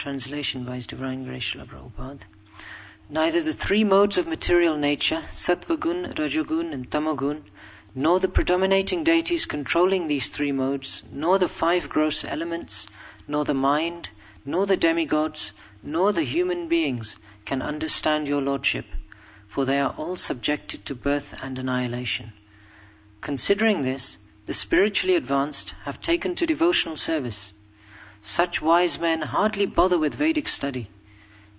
Translation by His Divine Grace Srila Prabhupada. Neither the three modes of material nature, Sattva-gun, Rajogun and Tamagun, nor the predominating deities controlling these three modes, nor the five gross elements, nor the mind, nor the demigods, nor the human beings can understand your Lordship, for they are all subjected to birth and annihilation. Considering this, the spiritually advanced have taken to devotional service. Such wise men hardly bother with Vedic study.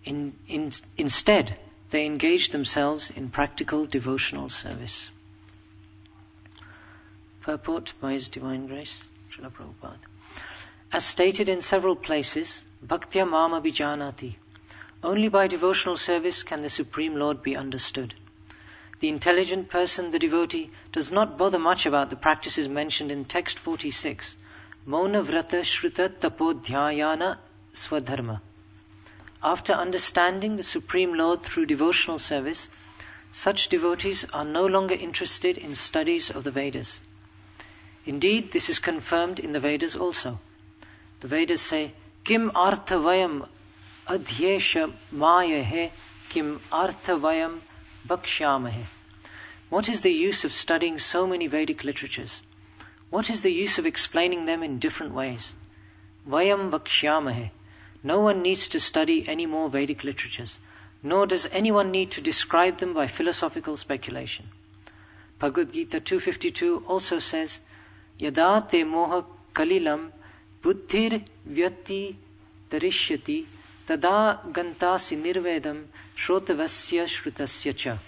Instead, they engage themselves in practical devotional service. Purport by His Divine Grace, Srila Prabhupada. As stated in several places, Bhaktya Mama Bijanati. Only by devotional service can the Supreme Lord be understood. The intelligent person, the devotee, does not bother much about the practices mentioned in text 46, Mauna Vrata Shruta Tapo Dhyayana Swadharma. After understanding the Supreme Lord through devotional service, such devotees are no longer interested in studies of the Vedas. Indeed, this is confirmed in the Vedas also. The Vedas say, Kim arthavayam adhyesha mayahe kim arthavayam bhakshyamahe. What is the use of studying so many Vedic literatures? What is the use of explaining them in different ways? Vayam bhakshyamahe. No one needs to study any more Vedic literatures, nor does anyone need to describe them by philosophical speculation. Bhagavad Gita 252 also says, Yada te moha kalilam buddhir vyati darishyati tada gantasi nirvedam shrotavasya shrutasya cha.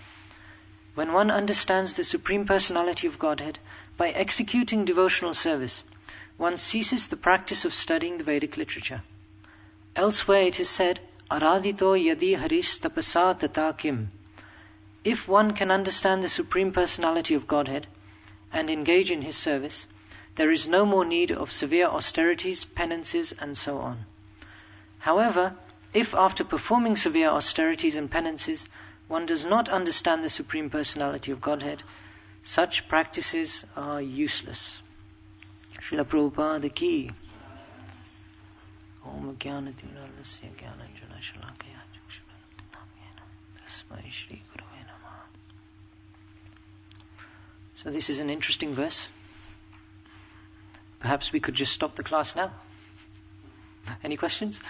When one understands the Supreme Personality of Godhead, by executing devotional service, one ceases the practice of studying the Vedic literature. Elsewhere it is said, Aradhito yadi haris tapasa tata kim. If one can understand the Supreme Personality of Godhead and engage in His service, there is no more need of severe austerities, penances, and so on. However, if after performing severe austerities and penances, one does not understand the Supreme Personality of Godhead, such practices are useless. Srila Prabhupada ki. Om Jnana Timirandasya Jnananjana Shalakaya Chakshurana Tasmai Shri Gurave Namaha. So this is an interesting verse. Perhaps we could just stop the class now. Any questions?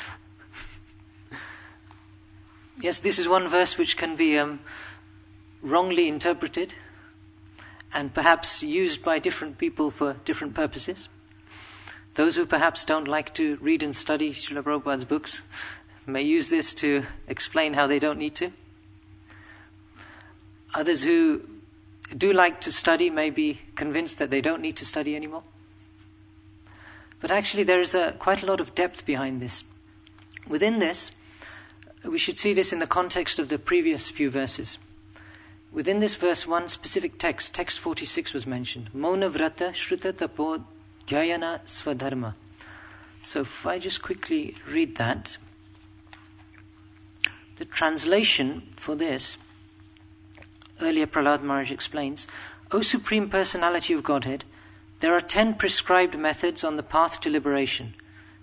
Yes, this is one verse which can be wrongly interpreted and perhaps used by different people for different purposes. Those who perhaps don't like to read and study Srila Prabhupada's books may use this to explain how they don't need to. Others who do like to study may be convinced that they don't need to study anymore. But actually there is quite a lot of depth behind this. Within this, we should see this in the context of the previous few verses. Within this verse, one specific text, text 46 was mentioned. Mauna vrata shruta tapo dhyayana swadharma. So if I just quickly read that. The translation for this, earlier Prahlad Maharaj explains, O Supreme Personality of Godhead, there are 10 prescribed methods on the path to liberation: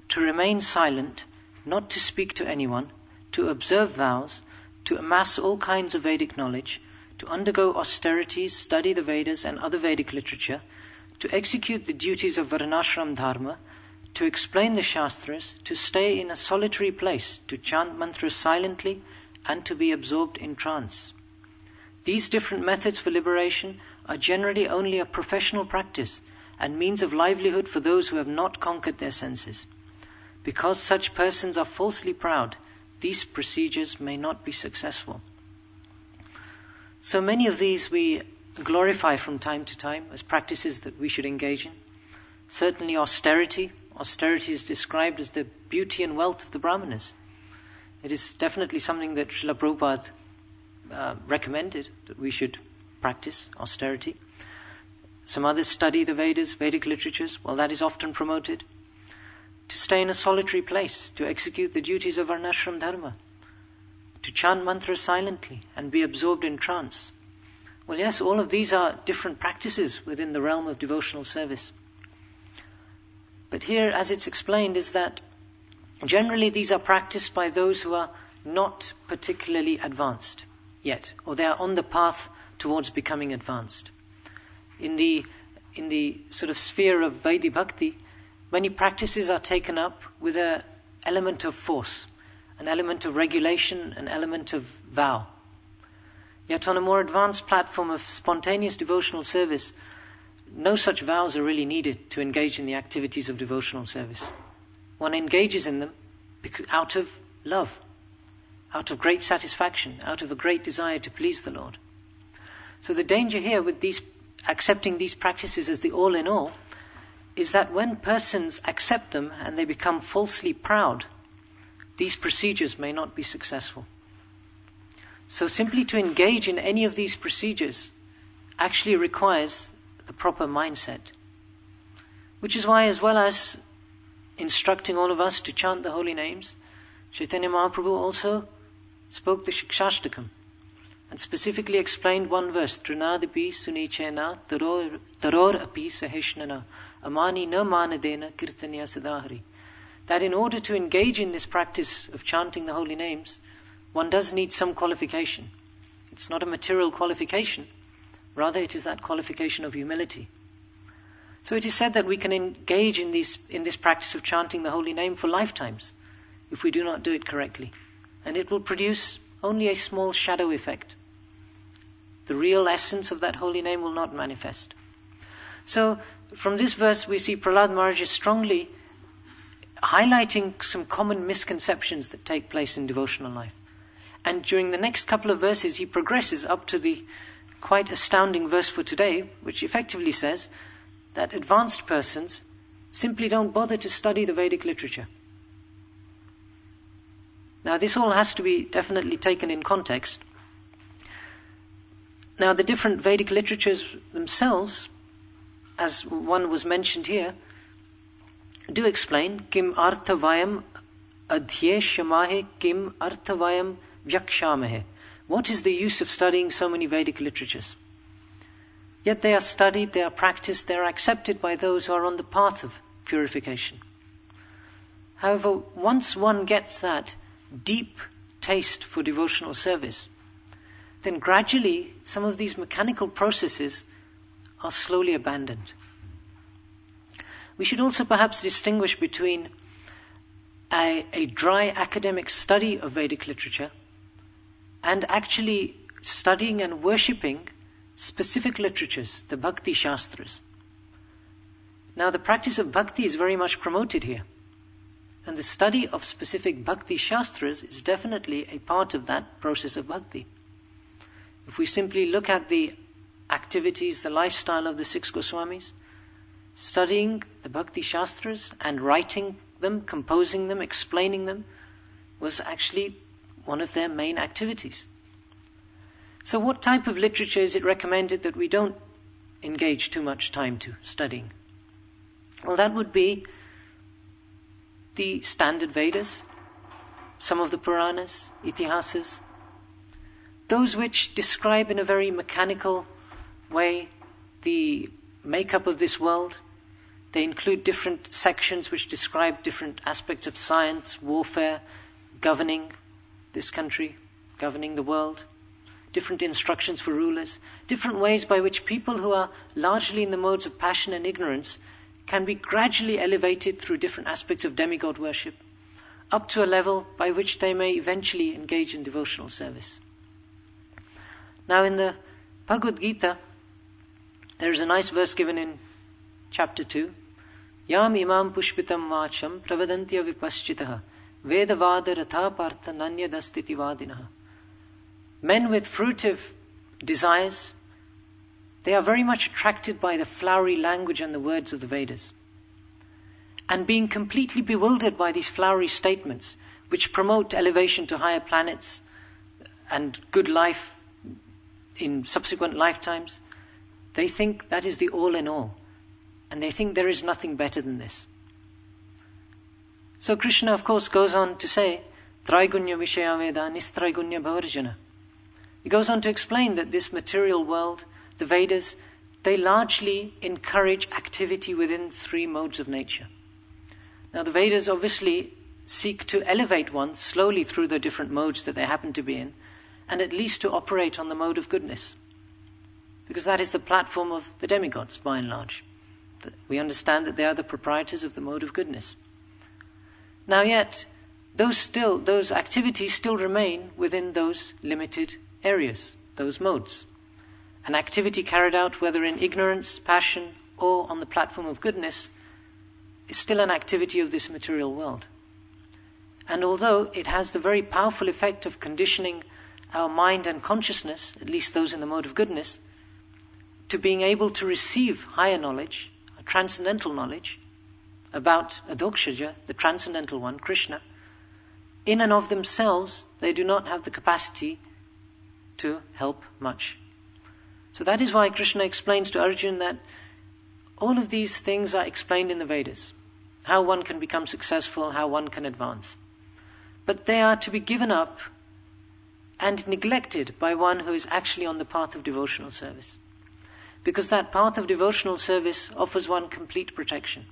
to remain silent, not to speak to anyone, to observe vows, to amass all kinds of Vedic knowledge, to undergo austerities, study the Vedas and other Vedic literature, to execute the duties of Varnashram Dharma, to explain the Shastras, to stay in a solitary place, to chant mantras silently, and to be absorbed in trance. These different methods for liberation are generally only a professional practice and means of livelihood for those who have not conquered their senses. Because such persons are falsely proud, these procedures may not be successful. So many of these we glorify from time to time as practices that we should engage in. Certainly austerity. Austerity is described as the beauty and wealth of the Brahmanas. It is definitely something that Srila Prabhupada recommended, that we should practice austerity. Some others study the Vedas, Vedic literatures. Well, that is often promoted. To stay in a solitary place, to execute the duties of Varnashram Dharma, to chant mantras silently and be absorbed in trance. Well, yes, all of these are different practices within the realm of devotional service. But here, as it's explained, is that Generally, these are practiced by those who are not particularly advanced yet, or they are on the path towards becoming advanced. In the sort of sphere of Vaidhi Bhakti, many practices are taken up with an element of force, an element of regulation, an element of vow. Yet on a more advanced platform of spontaneous devotional service, no such vows are really needed to engage in the activities of devotional service. One engages in them out of love, out of great satisfaction, out of a great desire to please the Lord. So the danger here with accepting these practices as the all-in-all is that when persons accept them and they become falsely proud, these procedures may not be successful. So simply to engage in any of these procedures actually requires the proper mindset. Which is why, as well as instructing all of us to chant the holy names, Chaitanya Mahaprabhu also spoke the Shikshashtakam and specifically explained one verse, Trinadipi sunichena taror api saheshnana amani na manadena kirtanya sadahari. That in order to engage in this practice of chanting the holy names, one does need some qualification. It's not a material qualification, rather it is that qualification of humility. So it is said that we can engage in this practice of chanting the holy name for lifetimes if we do not do it correctly. And it will produce only a small shadow effect. The real essence of that holy name will not manifest. So from this verse we see Prahlad Maharaj is strongly highlighting some common misconceptions that take place in devotional life. And during the next couple of verses he progresses up to the quite astounding verse for today, which effectively says that advanced persons simply don't bother to study the Vedic literature. Now this all has to be definitely taken in context. Now the different Vedic literatures themselves, as one was mentioned here, do explain kim arthavayam adhyeshyamahe kim arthavayam vyakshamahe. What is the use of studying so many Vedic literatures? Yet they are studied, they are practiced, they are accepted by those who are on the path of purification. However, once one gets that deep taste for devotional service, then gradually some of these mechanical processes are slowly abandoned. We should also perhaps distinguish between a dry academic study of Vedic literature and actually studying and worshipping specific literatures, the Bhakti Shastras. Now the practice of Bhakti is very much promoted here. And the study of specific Bhakti Shastras is definitely a part of that process of Bhakti. If we simply look at the activities, the lifestyle of the 6 Goswamis, studying the Bhakti Shastras and writing them, composing them, explaining them, was actually one of their main activities. So what type of literature is it recommended that we don't engage too much time to studying? Well, that would be the standard Vedas, some of the Puranas, Itihasas, those which describe in a very mechanical way the makeup of this world. They include different sections which describe different aspects of science, warfare, governing this country, governing the world, different instructions for rulers, different ways by which people who are largely in the modes of passion and ignorance can be gradually elevated through different aspects of demigod worship, up to a level by which they may eventually engage in devotional service. Now in the Bhagavad Gita, there is a nice verse given in chapter 2. Yam imam pushpitam vacham pravadantya vipaschitaha vedavada ratha partha nanyadastiti vadinaha. Men with fruitive desires, they are very much attracted by the flowery language and the words of the Vedas. And being completely bewildered by these flowery statements, which promote elevation to higher planets and good life in subsequent lifetimes, they think that is the all-in-all. And they think there is nothing better than this. So Krishna, of course, goes on to say, Traigunya Vishaya Veda Nistraigunya Bhavarjana. He goes on to explain that this material world, the Vedas, they largely encourage activity within 3 modes of nature. Now the Vedas obviously seek to elevate one slowly through the different modes that they happen to be in, and at least to operate on the mode of goodness. Because that is the platform of the demigods, by and large. We understand that they are the proprietors of the mode of goodness. Now yet, those activities still remain within those limited areas, those modes. An activity carried out whether in ignorance, passion, or on the platform of goodness is still an activity of this material world. And although it has the very powerful effect of conditioning our mind and consciousness, at least those in the mode of goodness, to being able to receive higher knowledge, a transcendental knowledge, about Adokshaja, the transcendental one, Krishna, in and of themselves, they do not have the capacity to help much. So that is why Krishna explains to Arjuna that all of these things are explained in the Vedas. How one can become successful, how one can advance. But they are to be given up and neglected by one who is actually on the path of devotional service. Because that path of devotional service offers one complete protection.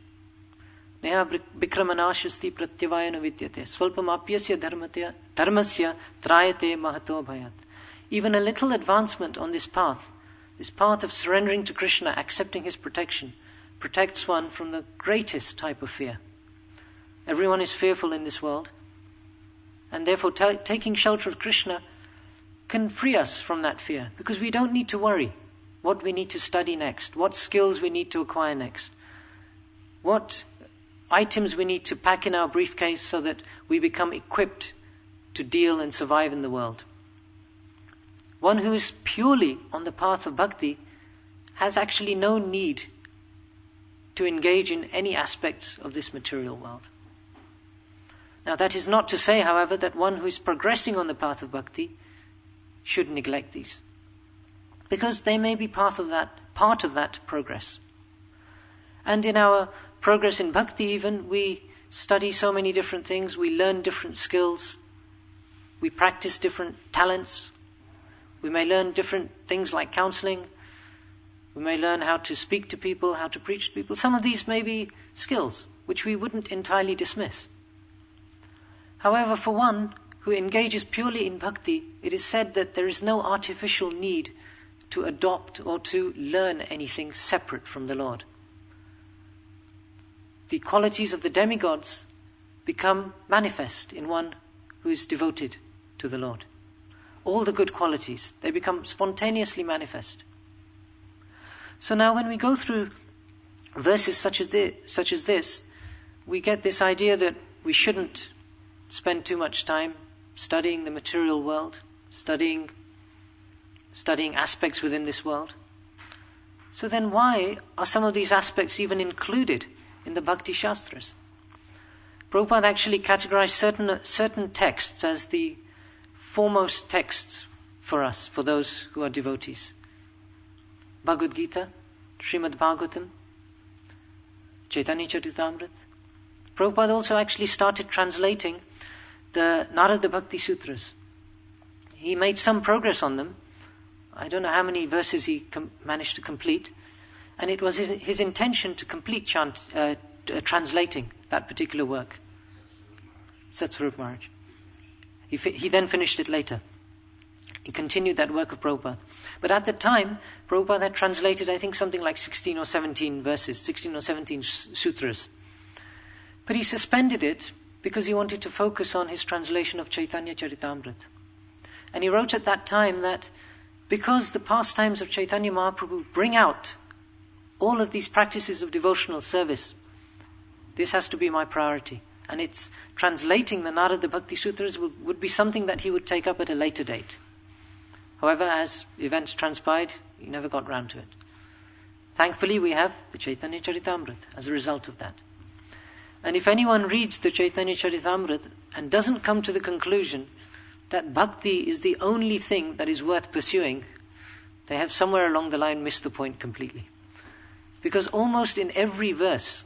Neha vikramanashasti pratyavayana vidyate swalpamapyasya dharmasya trayate mahato bhayat. Even a little advancement on this path of surrendering to Krishna, accepting his protection, protects one from the greatest type of fear. Everyone is fearful in this world, and therefore taking shelter of Krishna can free us from that fear, because we don't need to worry what we need to study next, what skills we need to acquire next, what items we need to pack in our briefcase so that we become equipped to deal and survive in the world. One who is purely on the path of bhakti has actually no need to engage in any aspects of this material world. Now that is not to say, however, that one who is progressing on the path of bhakti should neglect these, because they may be part of that progress. And in our progress in bhakti even, we study so many different things, we learn different skills, we practice different talents, we may learn different things like counseling, we may learn how to speak to people, how to preach to people. Some of these may be skills which we wouldn't entirely dismiss. However, for one who engages purely in bhakti, it is said that there is no artificial need to adopt or to learn anything separate from the Lord. The qualities of the demigods become manifest in one who is devoted to the Lord. All the good qualities, they become spontaneously manifest. So now when we go through verses such as this, we get this idea that we shouldn't spend too much time studying the material world, studying aspects within this world. So then why are some of these aspects even included in the Bhakti Shastras? Prabhupada actually categorized certain texts as the foremost texts for us, for those who are devotees. Bhagavad Gita, Srimad Bhagavatam, Chaitanya Charitamrita. Prabhupada also actually started translating the Narada Bhakti Sutras. He made some progress on them. I don't know how many verses he managed to complete. And it was his intention to complete translating that particular work. Satsvarup Maharaj. He then finished it later. He continued that work of Prabhupada. But at the time, Prabhupada had translated, I think, something like 16 or 17 verses, 16 or 17 sutras. But he suspended it because he wanted to focus on his translation of Chaitanya Charitamrita. And he wrote at that time that because the pastimes of Chaitanya Mahaprabhu bring out all of these practices of devotional service, this has to be my priority. And it's translating the Narada Bhakti Sutras would be something that he would take up at a later date. However, as events transpired, he never got round to it. Thankfully, we have the Chaitanya Charitamrita as a result of that. And if anyone reads the Chaitanya Charitamrita and doesn't come to the conclusion that bhakti is the only thing that is worth pursuing, they have somewhere along the line missed the point completely. Because almost in every verse,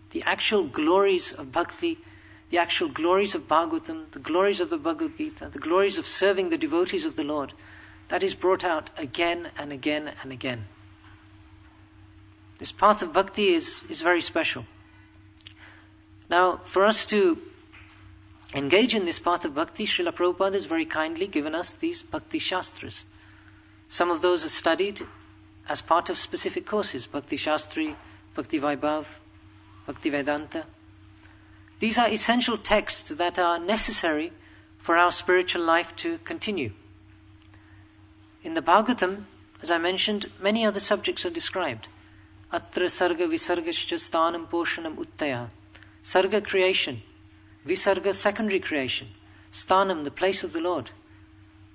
the actual glories of bhakti, the actual glories of Bhagavatam, the glories of the Bhagavad Gita, the glories of serving the devotees of the Lord, that is brought out again and again and again. This path of bhakti is very special. Now, for us to engage in this path of bhakti, Srila Prabhupada has very kindly given us these bhakti shastras. Some of those are studied as part of specific courses, Bhakti Shastri, Bhakti Vaibhav, Bhakti Vedanta. These are essential texts that are necessary for our spiritual life to continue. In the Bhagavatam, as I mentioned, many other subjects are described. Atra sarga visargascha sthanam poshanam uttaya. Sarga, creation. Visarga, secondary creation. Sthanam, the place of the Lord.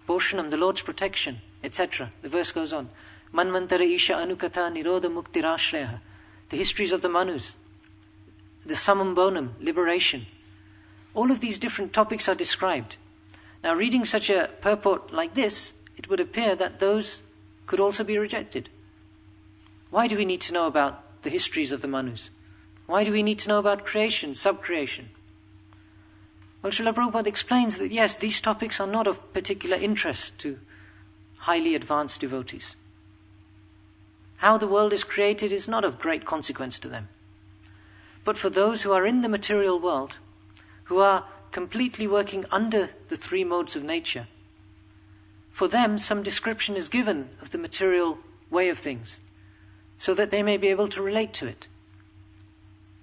Poshanam, the Lord's protection, etc. The verse goes on. Manvantara isha anukatha nirodha muktirashraya. The histories of the Manus. The summum bonum, liberation. All of these different topics are described. Now, reading such a purport like this, it would appear that those could also be rejected. Why do we need to know about the histories of the Manus? Why do we need to know about creation, sub-creation? Well, Srila Prabhupada explains that yes, these topics are not of particular interest to highly advanced devotees. How the world is created is not of great consequence to them. But for those who are in the material world, who are completely working under the three modes of nature, for them some description is given of the material way of things, so that they may be able to relate to it.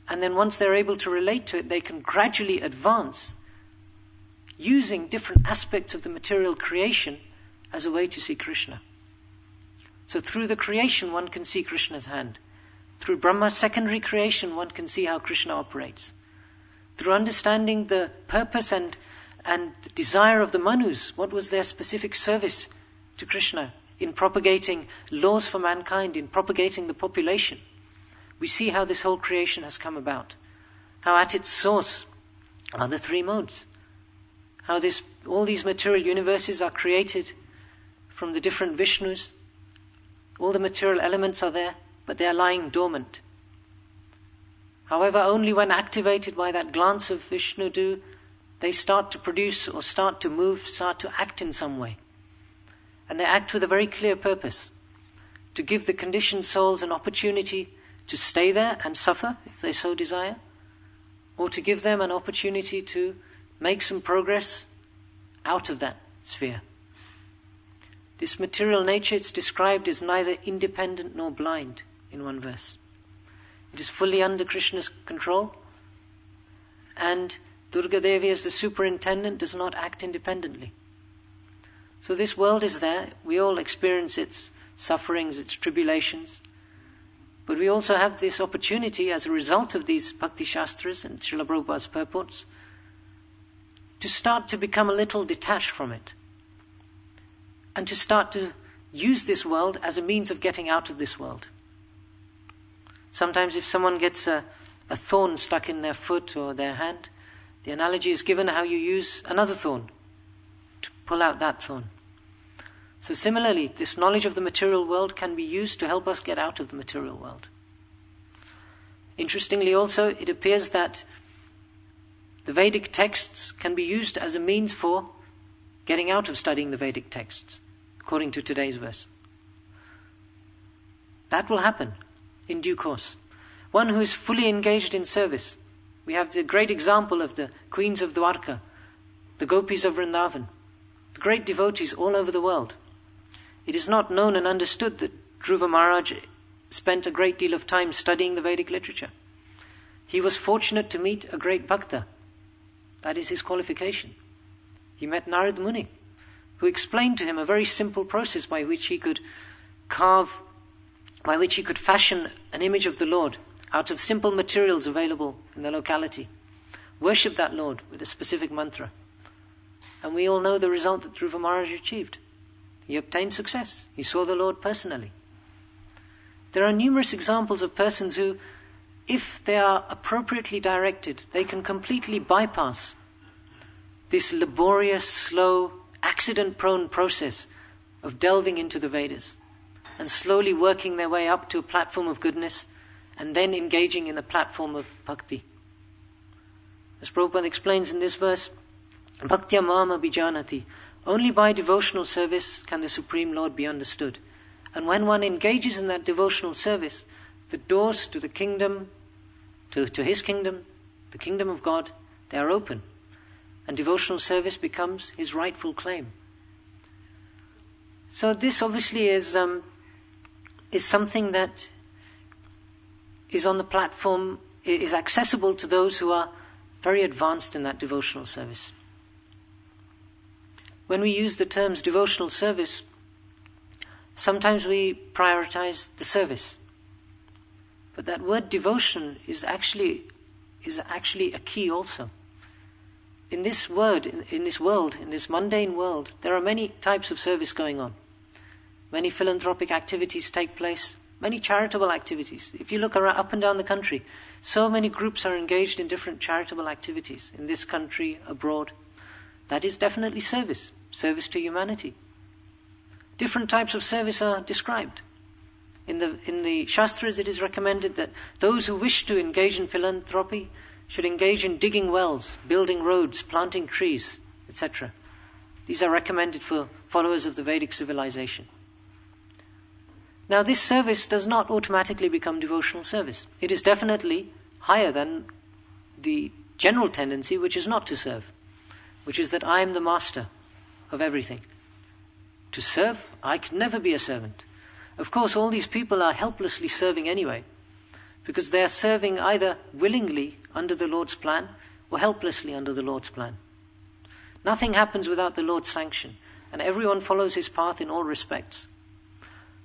And then once they're able to relate to it, they can gradually advance using different aspects of the material creation as a way to see Krishna. So through the creation one can see Krishna's hand. Through Brahma's secondary creation one can see how Krishna operates. Through understanding the purpose and the desire of the Manus, what was their specific service to Krishna in propagating laws for mankind, in propagating the population, we see how this whole creation has come about. How at its source are the three modes. How all these material universes are created from the different Vishnus. All the material elements are there, but they are lying dormant. However, only when activated by that glance of Vishnu do they start to produce or start to move, start to act in some way. And they act with a very clear purpose, to give the conditioned souls an opportunity to stay there and suffer if they so desire, or to give them an opportunity to make some progress out of that sphere. This material nature, it's described as neither independent nor blind in one verse. It is fully under Krishna's control, and Durga Devi as the superintendent does not act independently. So this world is there, we all experience its sufferings, its tribulations, but we also have this opportunity as a result of these Bhakti Shastras and Srila Prabhupada's purports to start to become a little detached from it and to start to use this world as a means of getting out of this world. Sometimes if someone gets a thorn stuck in their foot or their hand, the analogy is given how you use another thorn to pull out that thorn. So similarly, this knowledge of the material world can be used to help us get out of the material world. Interestingly also, it appears that the Vedic texts can be used as a means for getting out of studying the Vedic texts, according to today's verse. That will happen in due course. One who is fully engaged in service. We have the great example of the queens of Dwarka, the gopis of Vrindavan, the great devotees all over the world. It is not known and understood that Dhruva Maharaj spent a great deal of time studying the Vedic literature. He was fortunate to meet a great bhakta. That is his qualification. He met Narad Muni, who explained to him a very simple process by which he could fashion an image of the Lord out of simple materials available in the locality. Worship that Lord with a specific mantra. And we all know the result that Dhruva Maharaj achieved. He obtained success. He saw the Lord personally. There are numerous examples of persons who, if they are appropriately directed, they can completely bypass this laborious, slow, accident-prone process of delving into the Vedas and slowly working their way up to a platform of goodness and then engaging in a platform of bhakti. As Prabhupada explains in this verse, Bhaktya mama bijanati. Only by devotional service can the Supreme Lord be understood. And when one engages in that devotional service, the doors to the kingdom, to his kingdom, the kingdom of God, they are open. and devotional service becomes his rightful claim. So this obviously is something that is on the platform, is accessible to those who are very advanced in that devotional service. When we use the terms devotional service, sometimes we prioritize the service. But that word devotion is actually a key also. In this mundane world, there are many types of service going on. Many philanthropic activities take place, many charitable activities. If you look around, up and down the country, so many groups are engaged in different charitable activities, in this country, abroad. That is definitely service to humanity. Different types of service are described. In the Shastras, it is recommended that those who wish to engage in philanthropy should engage in digging wells, building roads, planting trees, etc. These are recommended for followers of the Vedic civilization. Now, this service does not automatically become devotional service. It is definitely higher than the general tendency, which is not to serve, which is that I am the master of everything. To serve, I can never be a servant. Of course, all these people are helplessly serving anyway, because they are serving either willingly under the Lord's plan or helplessly under the Lord's plan. Nothing happens without the Lord's sanction, and everyone follows his path in all respects.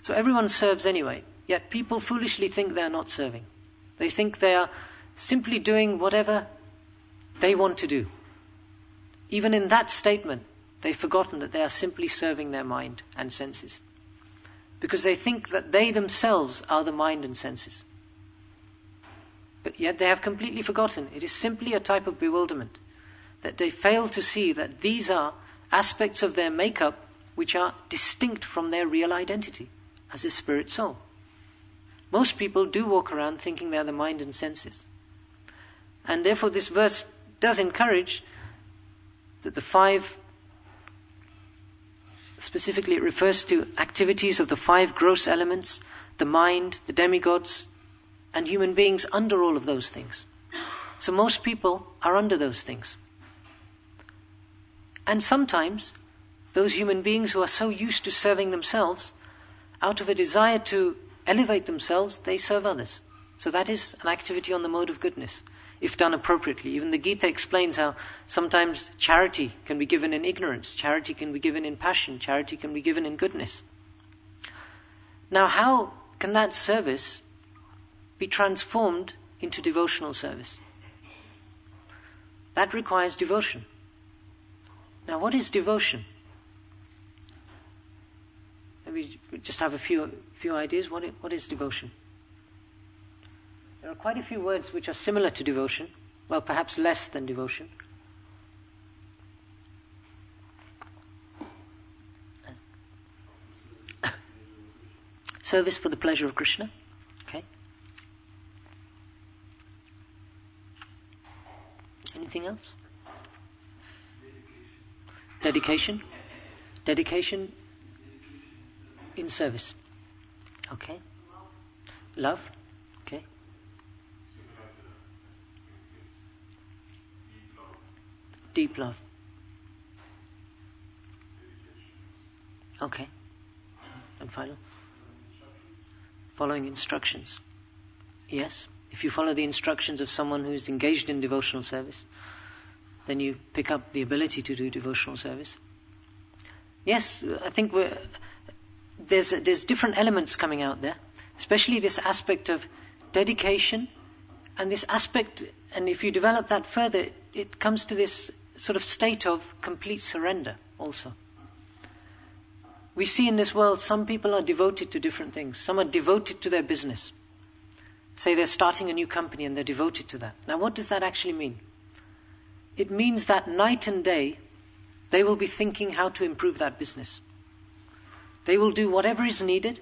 So everyone serves anyway, yet people foolishly think they are not serving. They think they are simply doing whatever they want to do. Even in that statement, they've forgotten that they are simply serving their mind and senses, because they think that they themselves are the mind and senses. But yet they have completely forgotten. It is simply a type of bewilderment, that they fail to see that these are aspects of their makeup which are distinct from their real identity as a spirit soul. Most people do walk around thinking they are the mind and senses. And therefore this verse does encourage that the five, specifically it refers to activities of the five gross elements, the mind, the demigods, and human beings under all of those things. So most people are under those things. And sometimes those human beings who are so used to serving themselves, out of a desire to elevate themselves, they serve others. So that is an activity on the mode of goodness, if done appropriately. Even the Gita explains how sometimes charity can be given in ignorance, charity can be given in passion, charity can be given in goodness. Now, how can that service be transformed into devotional service? That requires devotion. Now, what is devotion? Maybe we just have a few ideas. What is devotion? There are quite a few words which are similar to devotion, well, perhaps less than devotion. Service for the pleasure of Krishna. Okay. Anything else? Dedication. Dedication in service. Okay. Love. Okay. Deep love. Okay. And final. Following instructions. Yes. If you follow the instructions of someone who is engaged in devotional service, then you pick up the ability to do devotional service. Yes, I think there's different elements coming out there, especially this aspect of dedication, and this aspect, and if you develop that further, it comes to this sort of state of complete surrender also. We see in this world some people are devoted to different things. Some are devoted to their business. Say they're starting a new company and they're devoted to that. Now what does that actually mean? It means that night and day they will be thinking how to improve that business. They will do whatever is needed.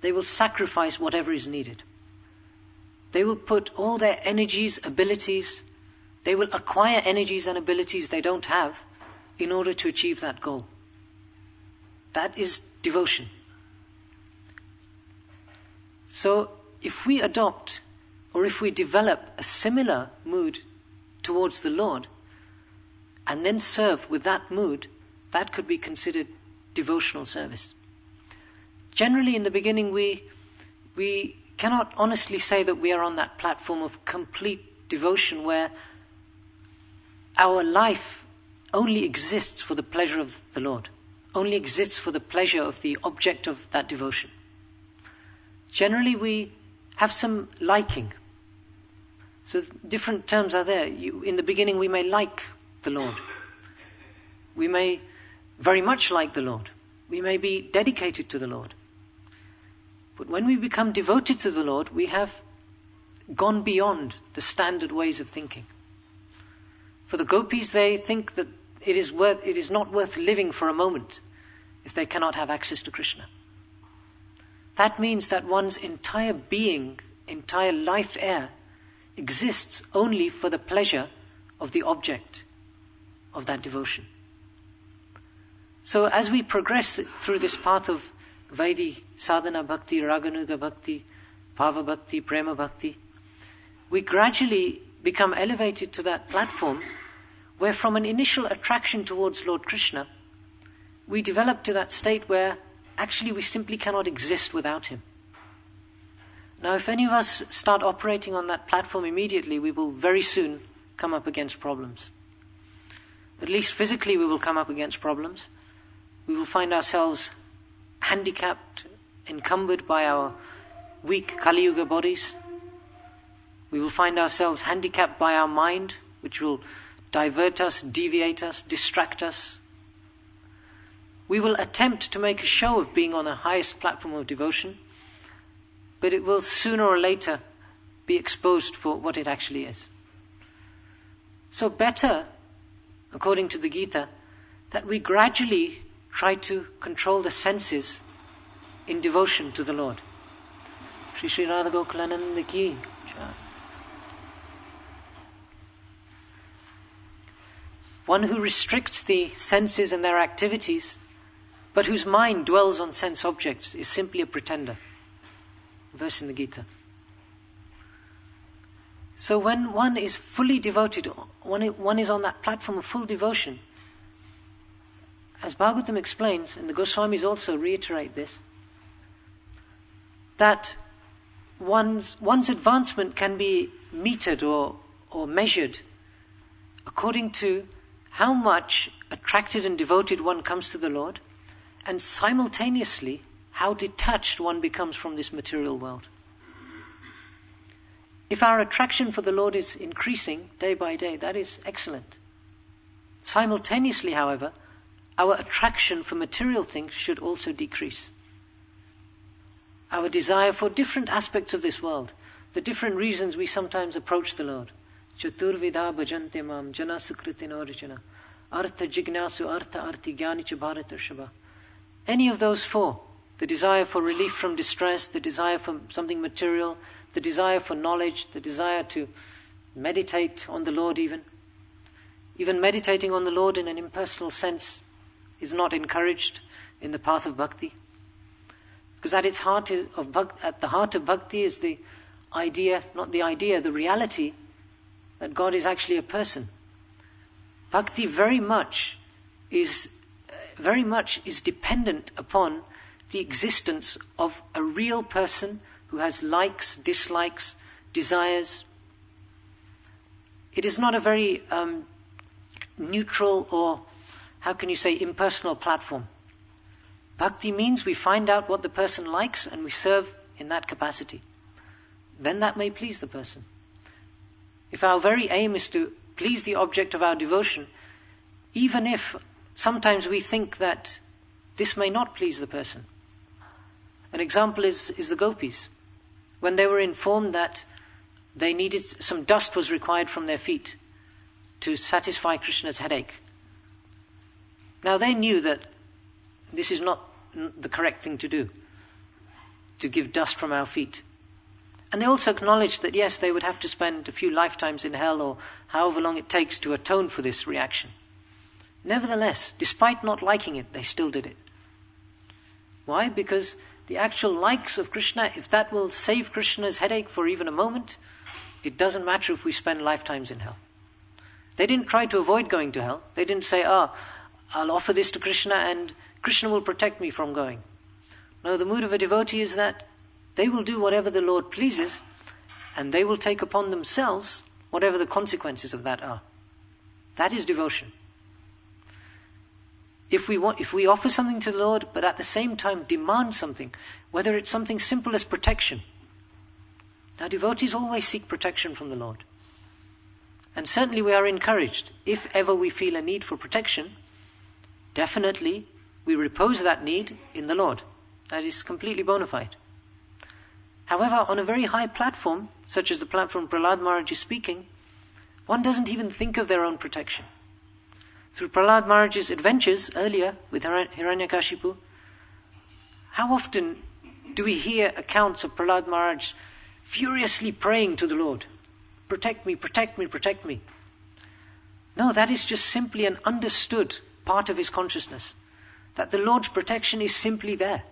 They will sacrifice whatever is needed. They will put all their energies, abilities, they will acquire energies and abilities they don't have in order to achieve that goal. That is devotion. So if we adopt or if we develop a similar mood towards the Lord, and then serve with that mood, that could be considered devotional service. Generally, in the beginning, we cannot honestly say that we are on that platform of complete devotion where our life only exists for the pleasure of the Lord, only exists for the pleasure of the object of that devotion. Generally, we have some liking. So different terms are there. In the beginning, we may like the Lord. We may very much like the Lord. We may be dedicated to the Lord. But when we become devoted to the Lord, we have gone beyond the standard ways of thinking. For the gopis, they think that it is not worth living for a moment if they cannot have access to Krishna. That means that one's entire being, entire life air, exists only for the pleasure of the object of that devotion. So as we progress through this path of Vaidhi, sadhana bhakti, raganuga bhakti, bhava bhakti, prema bhakti, we gradually become elevated to that platform where from an initial attraction towards Lord Krishna, we develop to that state where actually we simply cannot exist without him. Now, if any of us start operating on that platform immediately, we will very soon come up against problems. At least physically we will come up against problems. We will find ourselves handicapped, encumbered by our weak Kali Yuga bodies. We will find ourselves handicapped by our mind, which will divert us, deviate us, distract us. We will attempt to make a show of being on the highest platform of devotion, but it will sooner or later be exposed for what it actually is. So better, according to the Gita, that we gradually try to control the senses in devotion to the Lord. Shri Shri Radha Gokulananda ki jai. One who restricts the senses and their activities, but whose mind dwells on sense objects, is simply a pretender. Verse in the Gita. So when one is fully devoted, one is on that platform of full devotion, as Bhagavatam explains, and the Goswamis also reiterate this, that one's advancement can be metered or measured according to how much attracted and devoted one comes to the Lord, and simultaneously how detached one becomes from this material world. If our attraction for the Lord is increasing day by day, that is excellent. Simultaneously, however, our attraction for material things should also decrease. Our desire for different aspects of this world, the different reasons we sometimes approach the Lord. Chaturvidha bhajante mam jana sukritin orjana artha jignasu artha arti jnanicha bharatarshava. Any of those four, the desire for relief from distress, the desire for something material, the desire for knowledge, the desire to meditate on the Lord even meditating on the Lord in an impersonal sense is not encouraged in the path of bhakti. Because at the heart of bhakti is the idea, the reality that God is actually a person. Bhakti very much is dependent upon the existence of a real person who has likes, dislikes, desires. It is not a very neutral or, how can you say, impersonal platform. Bhakti means we find out what the person likes and we serve in that capacity. Then that may please the person. If our very aim is to please the object of our devotion, even if sometimes we think that this may not please the person. An example is the gopis. When they were informed that they needed, some dust was required from their feet to satisfy Krishna's headache. Now they knew that this is not the correct thing to do, to give dust from our feet. And they also acknowledged that yes, they would have to spend a few lifetimes in hell or however long it takes to atone for this reaction. Nevertheless, despite not liking it, they still did it. Why? Because the actual likes of Krishna, if that will save Krishna's headache for even a moment, it doesn't matter if we spend lifetimes in hell. They didn't try to avoid going to hell. They didn't say, I'll offer this to Krishna and Krishna will protect me from going. No, the mood of a devotee is that they will do whatever the Lord pleases, and they will take upon themselves whatever the consequences of that are. That is devotion. If we offer something to the Lord, but at the same time demand something, whether it's something simple as protection. Now, devotees always seek protection from the Lord. And certainly we are encouraged, if ever we feel a need for protection, definitely we repose that need in the Lord. That is completely bona fide. However, on a very high platform, such as the platform Prahlad Maharaj is speaking, one doesn't even think of their own protection. Through Prahlad Maharaj's adventures earlier with Hiranyakashipu, how often do we hear accounts of Prahlad Maharaj furiously praying to the Lord, protect me, protect me, protect me. No, that is just simply an understood part of his consciousness, that the Lord's protection is simply there.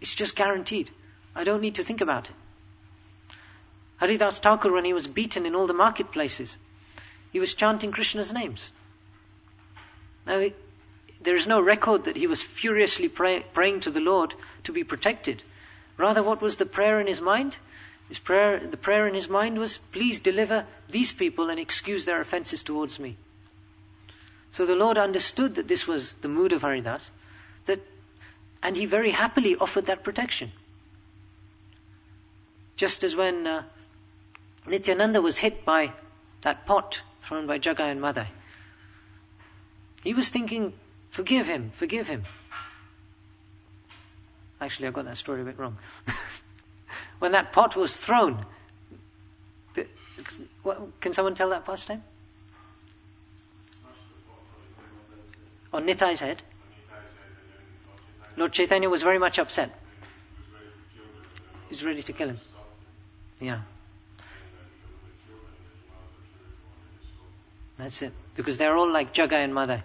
It's just guaranteed. I don't need to think about it. Haridas Thakur, when he was beaten in all the marketplaces, he was chanting Krishna's names. Now, there is no record that he was furiously praying to the Lord to be protected. Rather, what was the prayer in his mind? The prayer in his mind was, please deliver these people and excuse their offenses towards me. So the Lord understood that this was the mood of Haridas, and he very happily offered that protection. Just as when Nityananda was hit by that pot thrown by Jagai and Madai, he was thinking, forgive him, forgive him. Actually, I got that story a bit wrong. When that pot was thrown, can someone tell that pastime? On Nitai's head. Lord Chaitanya was very much upset. He was ready to kill him. Yeah. That's it. Because they're all like Jagai and Madai.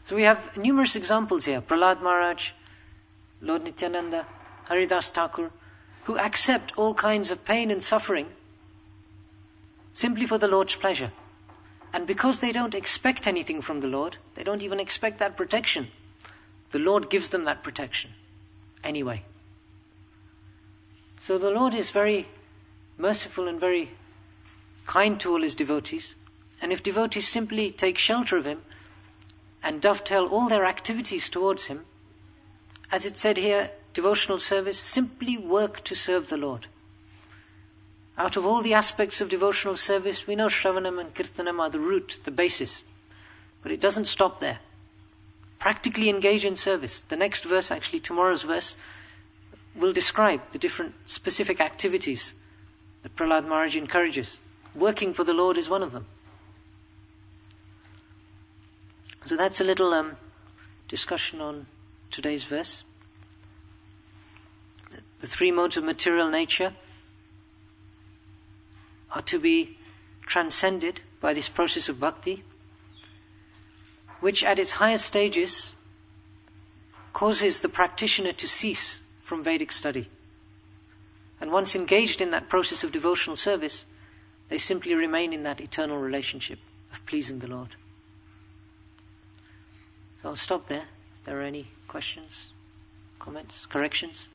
So we have numerous examples here. Prahlad Maharaj, Lord Nityananda, Haridas Thakur, who accept all kinds of pain and suffering simply for the Lord's pleasure. And because they don't expect anything from the Lord, they don't even expect that protection, the Lord gives them that protection anyway. So the Lord is very merciful and very kind to all his devotees. And if devotees simply take shelter of him and dovetail all their activities towards him, as it said here, devotional service, simply work to serve the Lord. Out of all the aspects of devotional service, we know Shravanam and Kirtanam are the root, the basis. But it doesn't stop there. Practically engage in service. The next verse, actually tomorrow's verse, will describe the different specific activities that Prahlad Maharaj encourages. Working for the Lord is one of them. So that's a little discussion on today's verse. The three modes of material nature are to be transcended by this process of bhakti, which at its highest stages causes the practitioner to cease from Vedic study. And once engaged in that process of devotional service, they simply remain in that eternal relationship of pleasing the Lord. So I'll stop there. If there are any questions, comments, corrections.